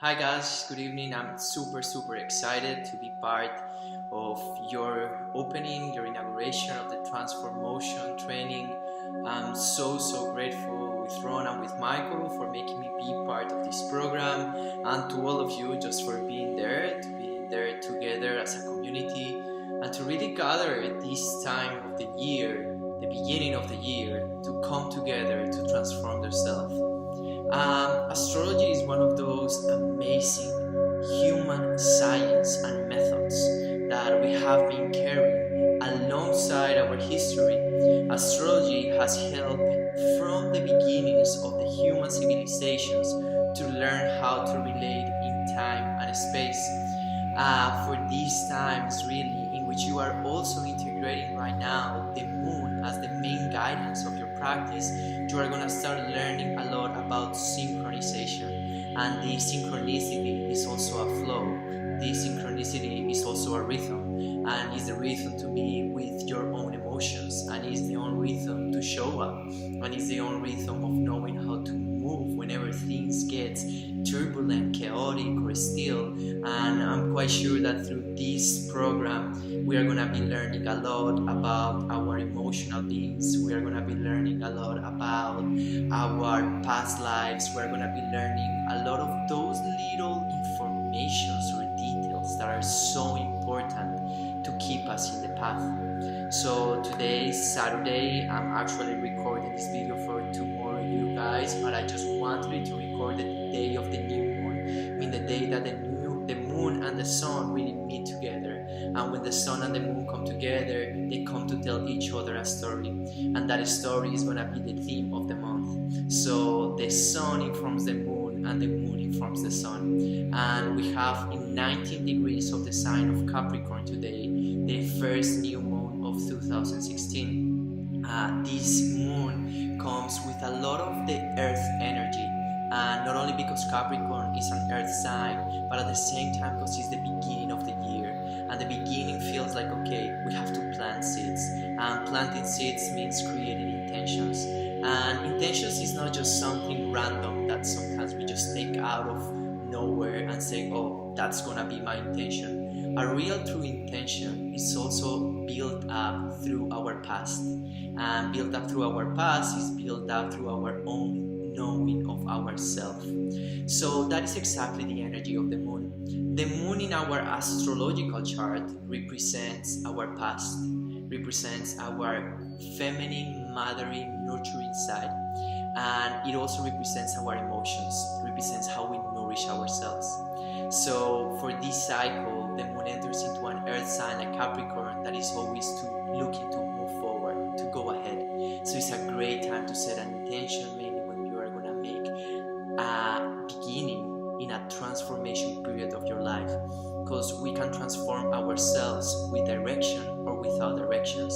Hi guys, good evening. I'm super excited to be part of your opening, your inauguration of the Transformotion training. I'm so grateful with Ron and with Michael for making me be part of this program, and to all of you just for being there, to be there together as a community, and to really gather this time of the year, the beginning of the year, to come together to transform themselves. Astrology is one of those amazing human science and methods that we have been carrying alongside our history. Astrology has helped from the beginnings of the human civilizations to learn how to relate in time and space. For these times, really, in which you are also integrating right now the moon as the main guidance of your practice, you are going to start learning a lot about synchronization. And the synchronicity is also a flow. The synchronicity is also a rhythm, and is the rhythm to be with your own emotions, and is the own rhythm to show up, and is the own rhythm of knowing how to move whenever things get turbulent, chaotic, or still. And I'm quite sure that through this program we are going to be learning a lot about our emotional beings. We are going to be learning a lot about our past lives. We're going to be learning a lot of those little informations or details that are so important to keep us in the path. So today is Saturday. I'm actually recording this video for tomorrow, you guys, but I just wanted to record the day of the new moon. I mean, the day that the moon and the sun really meet together. And when the sun and the moon come together, they come to tell each other a story. And that story is going to be the theme of the month. So the sun informs the moon and the moon informs the sun. And we have in 19 degrees of the sign of Capricorn today, the first new moon of 2016. This moon comes with a lot of the earth energy. And not only because Capricorn is an earth sign, but at the same time because it's the beginning of the year. And the beginning feels like, okay, we have to plant seeds. And planting seeds means creating intentions. And intentions is not just something random that sometimes we just take out of nowhere and say, oh, that's gonna be my intention. A real true intention is also built up through our past. And built up through our past is built up through our own knowing of ourselves. So that is exactly the energy of the moon. The moon in our astrological chart represents our past, represents our feminine, mothering, nurturing side, and it also represents our emotions, represents how we nourish ourselves. So for this cycle, the moon enters into an earth sign like Capricorn that is always looking to move forward, to go ahead. So it's a great time to set an intention, mainly when you are going to make a beginning in a transformation period of your life, because we can transform ourselves with direction or without directions.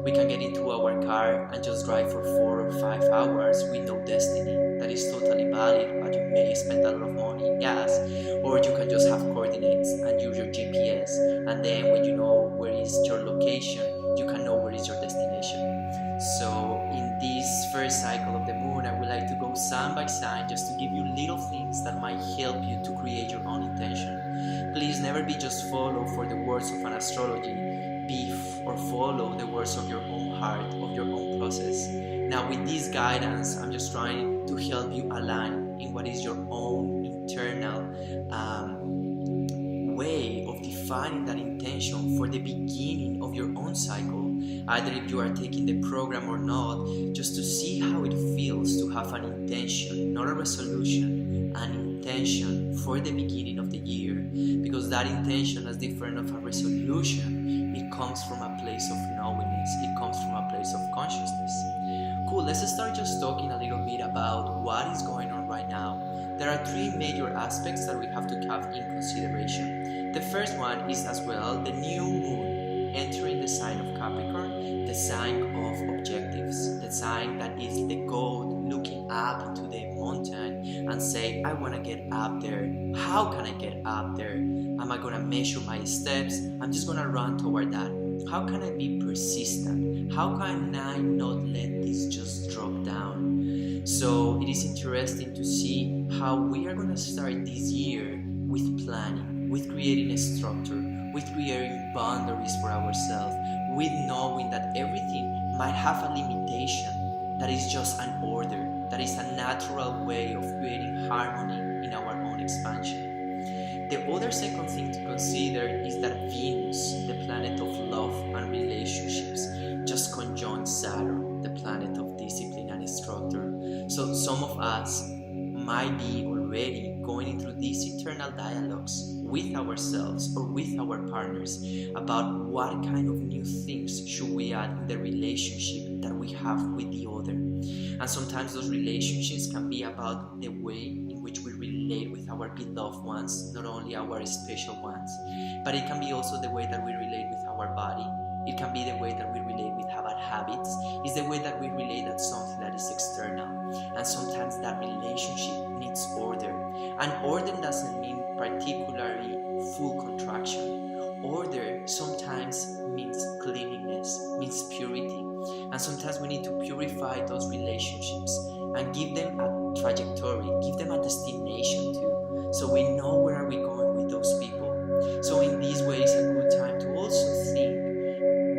We can get into our car and just drive for 4 or 5 hours with no destiny. That is totally valid, but you may spend a lot of money in gas. Or you can just have coordinates and use your GPS, and then when you know where is your location, you can know where is your destination. So in this first cycle of the moon, I would like to go sign by sign just to give you little things that might help you to create your own intention. Please never be just follow for the words of an astrology, or follow the words of your own heart, of your own process. Now with this guidance, I'm just trying to help you align in what is your own internal way of defining that intention for the beginning of your own cycle. Either if you are taking the program or not, just to see how it feels to have an intention, not a resolution, an intention for the beginning of the year. Because that intention is different of a resolution. It comes from a place of knowingness, it comes from a place of consciousness. Cool, let's start just talking a little bit about what is going on right now. There are 3 major aspects that we have to have in consideration. The first one is as well the new moon entering the sign of Capricorn, the sign of objectives, the sign that is the goat looking up to the mountain and say, I want to get up there. How can I get up there? Am I going to measure my steps? I'm just going to run toward that. How can I be persistent? How can I not let this just drop down? So it is interesting to see how we are going to start this year with planning, with creating a structure, with creating boundaries for ourselves, with knowing that everything might have a limitation, that is just an order, that is a natural way of creating harmony in our own expansion. The other second thing to consider is that Venus, the planet of love and relationships, just conjoined Saturn, the planet of discipline and structure. So some of us might be already going through these internal dialogues with ourselves or with our partners about what kind of new things should we add in the relationship that we have with the other. And sometimes those relationships can be about the way in which we relate with our beloved ones, not only our special ones, but it can be also the way that we relate with our body. It can be the way that we relate with our habits. It's the way that we relate at something that is external. And sometimes that relationship needs order. And order doesn't mean particularly full contraction. Order sometimes means cleanliness, means purity. And sometimes we need to purify those relationships and give them a trajectory, give them a destination too. So we know where are we going with those people. So in this way, it's a good time to also think,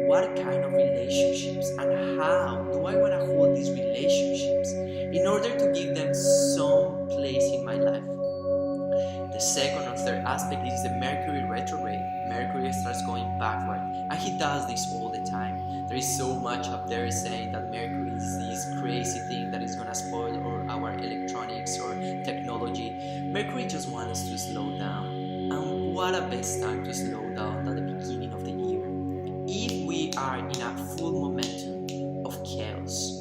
what kind of relationships and how do I want to hold these relationships in order to give them some place in my life? The second or third aspect is the Mercury retrograde. Mercury starts going backward, and he does this all the time. There is so much up there saying that Mercury is this crazy thing that is going to spoil our electronics or technology. Mercury just wants us to slow down. And what a best time to slow down at the beginning of the year. If we are in a full momentum of chaos,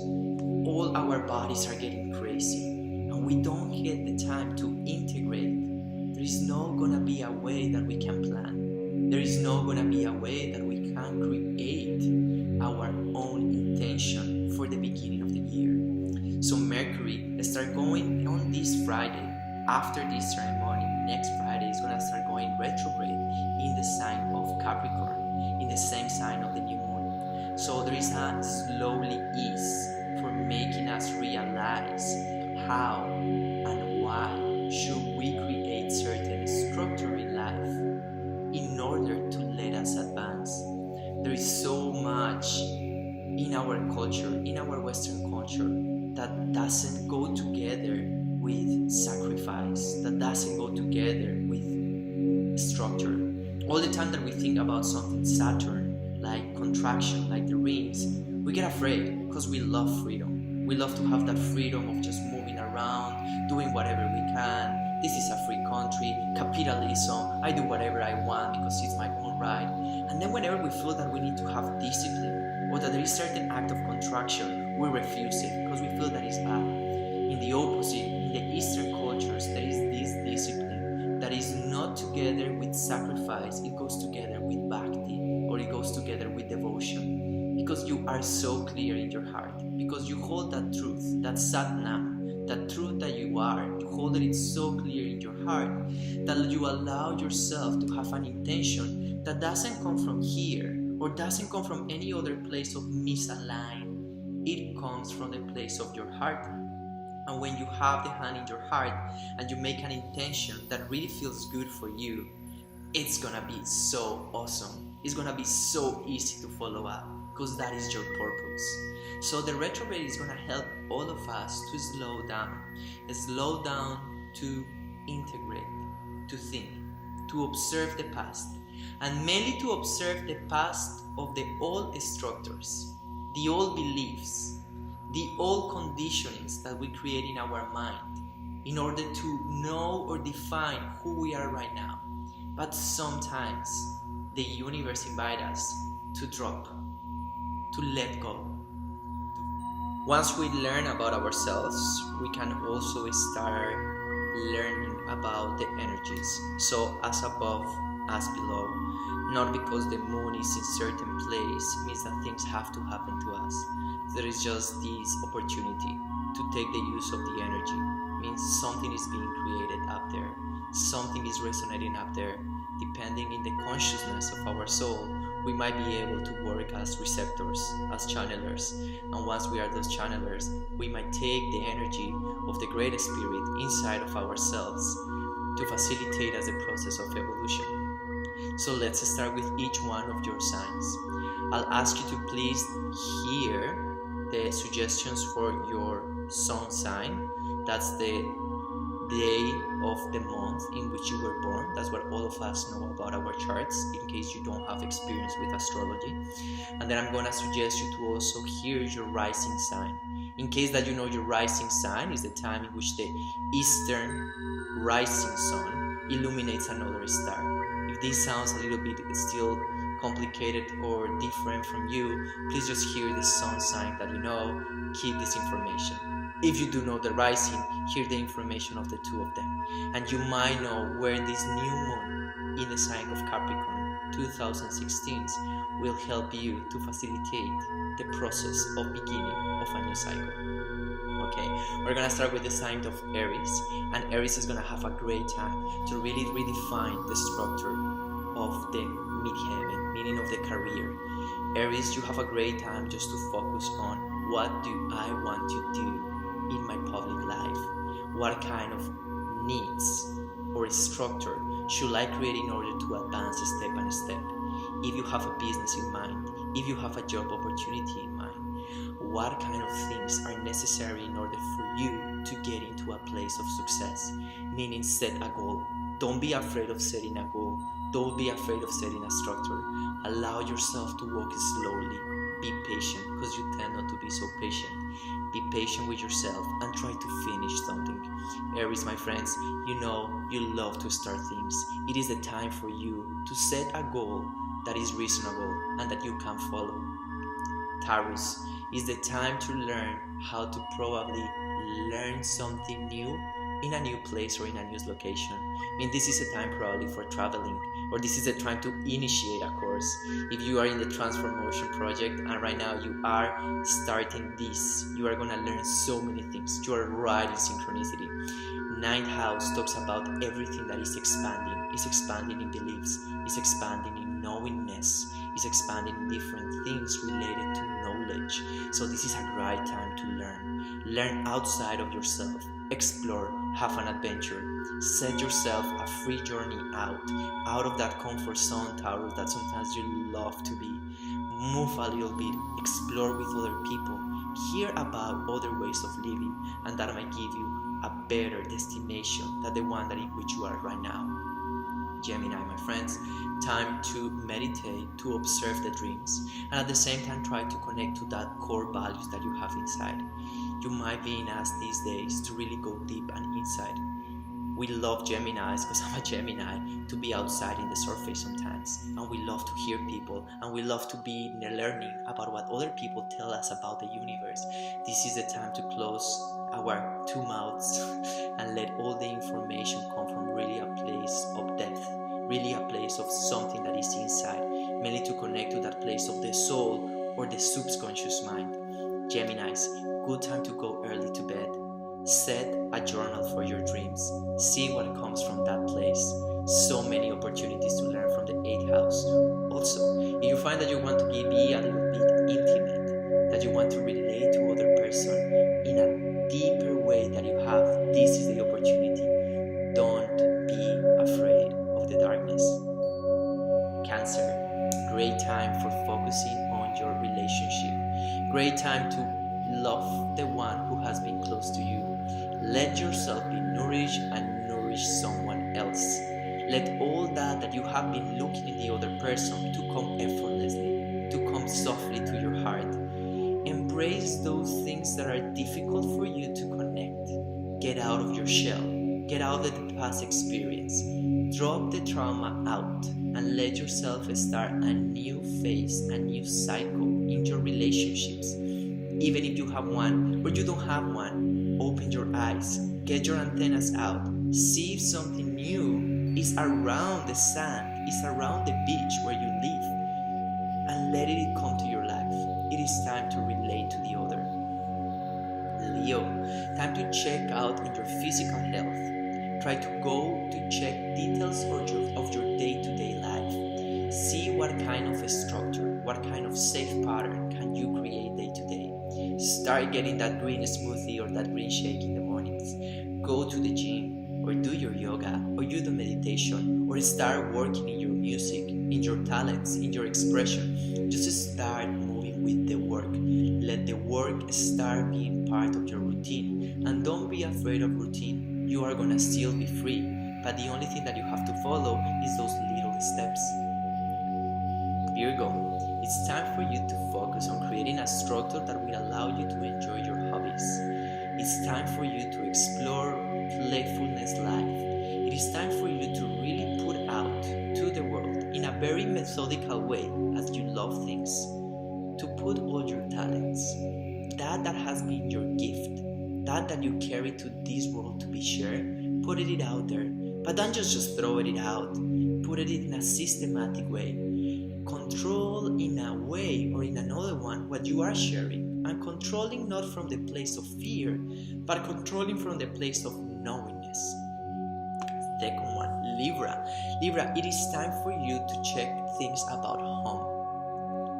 all our bodies are getting crazy, and we don't get the time to integrate, there is not gonna be a way that we can plan. There is not gonna be a way that we can create our own intention for the beginning of the year. So Mercury start going on this Friday. After this ceremony, next Friday is gonna start going retrograde in the sign of Capricorn, in the same sign of the new moon. So there is a slowly ease for making us realize how and why should we create certain structure in life in order to let us advance. There is so much in our culture, in our Western culture, that doesn't go together with sacrifice, that doesn't go together with structure. All the time that we think about something Saturn, like contraction, like the rings, we get afraid because we love freedom. We love to have that freedom of just moving around, doing whatever we can. This is a free country, capitalism, I do whatever I want because it's my own right. And then whenever we feel that we need to have discipline or that there is certain act of contraction, we refuse it because we feel that it's bad. In the opposite, in the Eastern cultures, there is this discipline that is not together with sacrifice, it goes together with bhakti, or it goes together with devotion, because you are so clear in your heart, because you hold that truth, that Satnam, that truth that you are, you hold it so clear in your heart that you allow yourself to have an intention that doesn't come from here or doesn't come from any other place of misaligned. It comes from the place of your heart. And when you have the hand in your heart and you make an intention that really feels good for you, it's gonna be so awesome. It's gonna be so easy to follow up because that is your purpose. So the retrograde is gonna help all of us to slow down to integrate, to think, to observe the past, and mainly to observe the past of the old structures, the old beliefs, the old conditionings that we create in our mind in order to know or define who we are right now. But sometimes the universe invites us to drop, to let go. Once we learn about ourselves, we can also start learning about the energies. So as above, as below. Not because the moon is in certain place means that things have to happen to us. There is just this opportunity to take the use of the energy. Means something is being created up there. Something is resonating up there. Depending in the consciousness of our soul, we might be able to work as receptors, as channelers. And once we are those channelers, we might take the energy of the Great Spirit inside of ourselves to facilitate as a process of evolution. So let's start with each one of your signs. I'll ask you to please hear the suggestions for your sun sign. That's the day of the month in which you were born. That's what all of us know about our charts, in case you don't have experience with astrology. And then I'm gonna suggest you to also hear your rising sign. In case that you know your rising sign is the time in which the eastern rising sun illuminates another star. If this sounds a little bit still complicated or different from you, please just hear the sun sign that you know, keep this information. If you do know the rising, hear the information of the two of them. And you might know where this new moon in the sign of Capricorn 2016 will help you to facilitate the process of beginning of a new cycle. Okay, we're gonna start with the sign of Aries, and Aries is gonna have a great time to really redefine the structure of the midheaven, meaning of the career. Aries, you have a great time just to focus on what do I want to do in my public life? What kind of needs or structure should I create in order to advance step by step? If you have a business in mind, if you have a job opportunity in mind, what kind of things are necessary in order for you to get into a place of success? Meaning, set a goal. Don't be afraid of setting a goal. Don't be afraid of setting a structure. Allow yourself to walk slowly. Be patient, because you tend not to be so patient. Be patient with yourself and try to finish something. Aries, my friends, you know you love to start things. It is the time for you to set a goal that is reasonable and that you can follow. Taurus, is the time to learn how to probably learn something new in a new place or in a new location. I mean, this is a time probably for traveling, or this is a time to initiate a course. If you are in the Transformotion project and right now you are starting this, you are gonna learn so many things. You are right in synchronicity. Ninth house talks about everything that is expanding. It's expanding in beliefs, it's expanding in knowingness, it's expanding in different things related to knowledge. So this is a great time to learn. Learn outside of yourself. Explore, have an adventure, set yourself a free journey out of that comfort zone, Taurus, that sometimes you love to be. Move a little bit, explore with other people, hear about other ways of living, and that might give you a better destination than the one that in which you are right now. Gemini, my friends, time to meditate, to observe the dreams, and at the same time try to connect to that core values that you have inside. You might be asked these days to really go deep and inside. We love Geminis, because I'm a Gemini, to be outside in the surface sometimes, and we love to hear people, and we love to be learning about what other people tell us about the universe. This is the time to close our two mouths and let all the information come from really a place of depth, really a place of something that is inside, mainly to connect to that place of the soul or the subconscious mind. Geminis, good time to go early to bed. Set a journal for your dreams. See what comes from that place. So many opportunities to learn from the 8th house. Also, if you find that you want to be a little bit intimate, that you want to relate to other person in a deeper way that you have, this is the opportunity. Don't be afraid of the darkness. Cancer, great time for focusing on your relationship. Great time to love the one who has been close to you. Let yourself be nourished and nourish someone else. Let all that you have been looking in the other person to come effortlessly, to come softly to your heart. Embrace those things that are difficult for you to connect. Get out of your shell. Get out of the past experience. Drop the trauma out and let yourself start a new phase, a new cycle in your relationships. Even if you have one or you don't have one, open your eyes, get your antennas out, see if something new is around the sand, is around the beach where you live, and let it come to your life. It is time to relate to the other. Leo, time to check out on your physical health. Try to go to check details of your day-to-day life. See what kind of a structure, what kind of safe pattern can you create day to day? Start getting that green smoothie or that green shake in the mornings. Go to the gym, or do your yoga, or you do meditation, or start working in your music, in your talents, in your expression. Just start moving with the work. Let the work start being part of your routine. And don't be afraid of routine. You are gonna still be free, but the only thing that you have to follow is those little steps. Virgo, it's time for you to focus on creating a structure that will allow you to enjoy your hobbies. It's time for you to explore playfulness life. It is time for you to really put out to the world in a very methodical way, as you love things, to put all your talents, that has been your gift, that you carry to this world to be shared, put it out there. But don't just throw it out. Put it in a systematic way. Control in a way or in another one what you are sharing, and controlling not from the place of fear, but controlling from the place of knowingness. Second one, Libra. Libra, it is time for you to check things about home.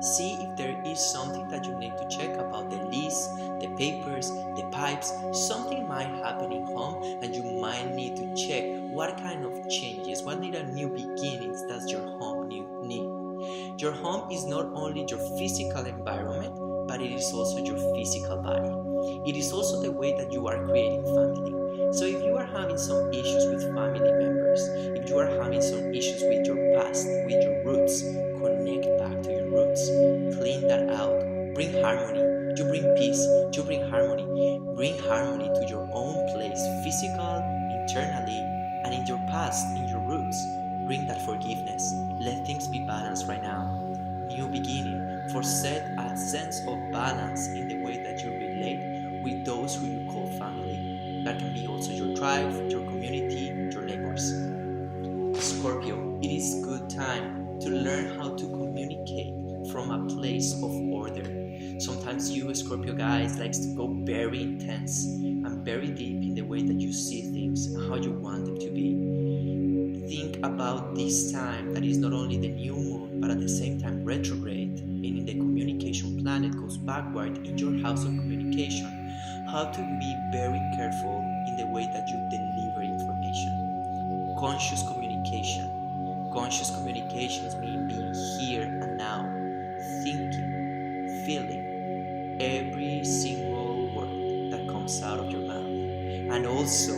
See if there is something that you need to check about the lease, the papers, the pipes. Something might happen in home and you might need to check what kind of changes, what need a new beginnings does your home need. Your home is not only your physical environment, but it is also your physical body. It is also the way that you are creating family. So if you are having some issues with family members, if you are having some issues with your past, with your roots, connect back to your roots. Clean that out. Bring harmony. You bring peace. You bring harmony. Bring harmony to your own place, physical, internally, and in your past, in your roots. Bring that forgiveness. Let things be balanced right now. New beginning. Set a sense of balance in the way that you relate with those who you call family. That can be also your tribe, your community, your neighbors. Scorpio, it is good time to learn how to communicate from a place of order. Sometimes you Scorpio guys likes to go very intense and very deep in the way that you see things and how you want them to be. Think about this time that is not only the new moon, but at the same time retrograde, meaning the communication planet goes backward in your house of communication. How to be very careful in the way that you deliver information. Conscious communication. Conscious communications mean being here and now, thinking, feeling every single word that comes out of your mouth, and also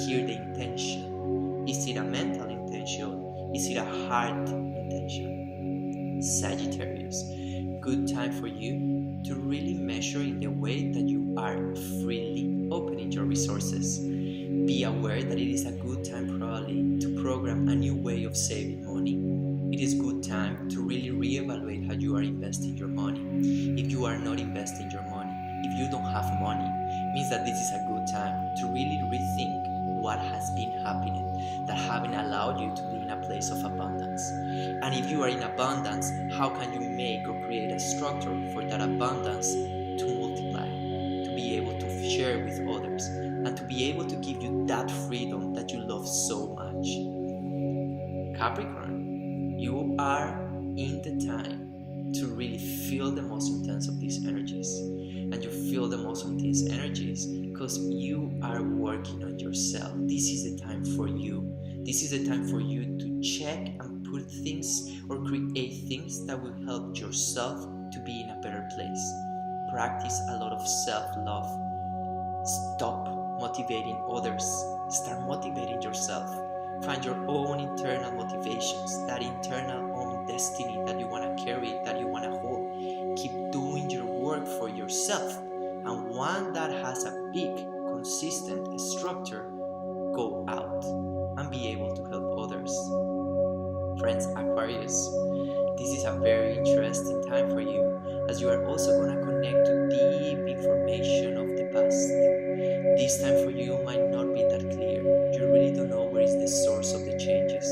hear the intention. Is it a mental intention? Is it a heart intention? Sagittarius, good time for you to really measure in the way that you are freely opening your resources. Be aware that it is a good time probably to program a new way of saving money. It is good time to really reevaluate how you are investing your money. If you are not investing your money, if you don't have money, means that this is a good time to really rethink what has been happening that haven't allowed you to be in a place of abundance. And if you are in abundance, how can you make or create a structure for that abundance to multiply, to be able to share with others, and to be able to give you that freedom that you love so much. Capricorn, you are in the time to really feel the most intense of these energies. And you feel the most of these energies because you are working on yourself. This is the time for you. This is the time for you to check and put things or create things that will help yourself to be in a better place. Practice a lot of self-love. Stop motivating others. Start motivating yourself. Find your own internal motivations, that internal own destiny that you want to carry, that you want to hold. Keep doing your work for yourself, and one that has a big, consistent structure, go out and be able to help others. Friends, Aquarius, this is a very interesting time for you, as you are also going to connect to deep information of the past. This time for you might not be that clear. You really don't know where is the source of the changes.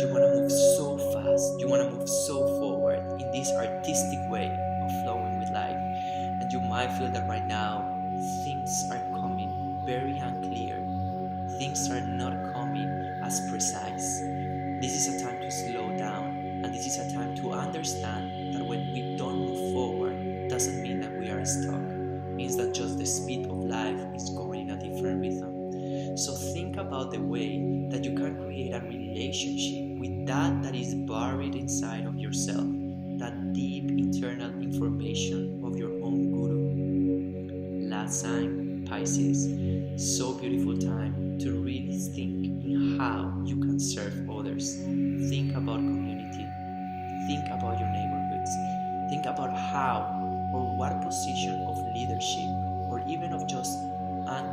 You want to move so fast. You want to move so forward in this artistic way of flowing with life. And you might feel that right now things are coming very unclear. Things are not coming as precise. This is a time to slow down And this is a time to understand that when we don't move forward, doesn't mean that we are stuck. It means that just the speed of life is going in a different rhythm. So think about the way that you can create a relationship with that is buried inside of yourself, that deep internal information of your own guru. Last sign, Pisces. So beautiful time to really think in how you can serve others. Think about community. Think about your neighborhoods. Think about how or what position of leadership or even of just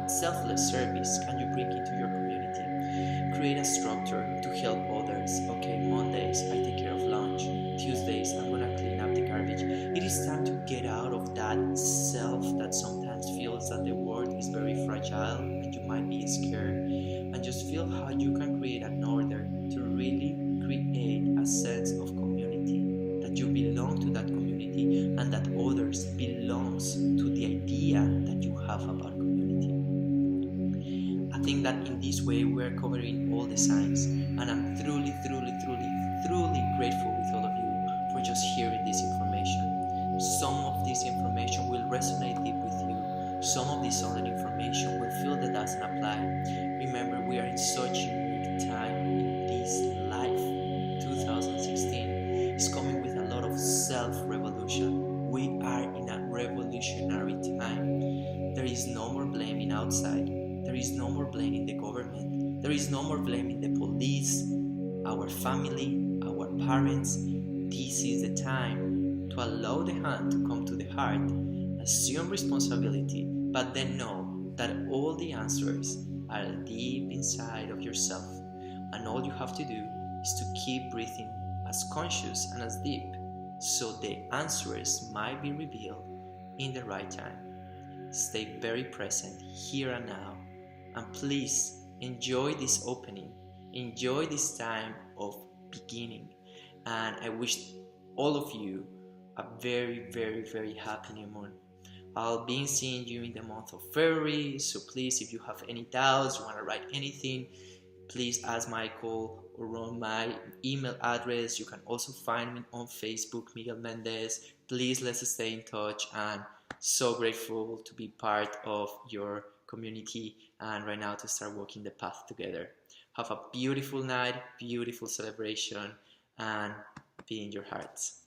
selfless service can you bring into your community. Create a structure to help others. Okay, Mondays I take care of lunch. Tuesdays I'm gonna clean up the garbage. It is time to get out of that self that sometimes feels that the world is very fragile and you might be scared, and just feel how you can create an order to really create a sense of community, that you belong to that community and that others belongs to the idea that you have about community. I think that in this way we are covering all the signs, and I'm truly grateful with all of you for just hearing this information. Some of this information will resonate deep with you. Some of this other information will feel that doesn't apply. Remember, we are in such a unique time in this life. 2016 is coming with a lot of self-revolution. We are in a revolutionary time. There is no more blaming outside. There is no more blaming the government. There is no more blaming the police, our family, our parents. This is the time to allow the hand to come to the heart, assume responsibility, but then know that all the answers are deep inside of yourself, and all you have to do is to keep breathing as conscious and as deep, so the answers might be revealed in the right time. Stay very present here and now, and please enjoy this opening, enjoy this time of beginning, and I wish all of you a very happy new month. I'll be seeing you in the month of February, so please, if you have any doubts, you want to write anything, please ask Michael or on my email address. You can also find me on Facebook, Miguel Mendez. Please, let's stay in touch, and so grateful to be part of your community and right now to start walking the path together. Have a beautiful night, beautiful celebration, and be in your hearts.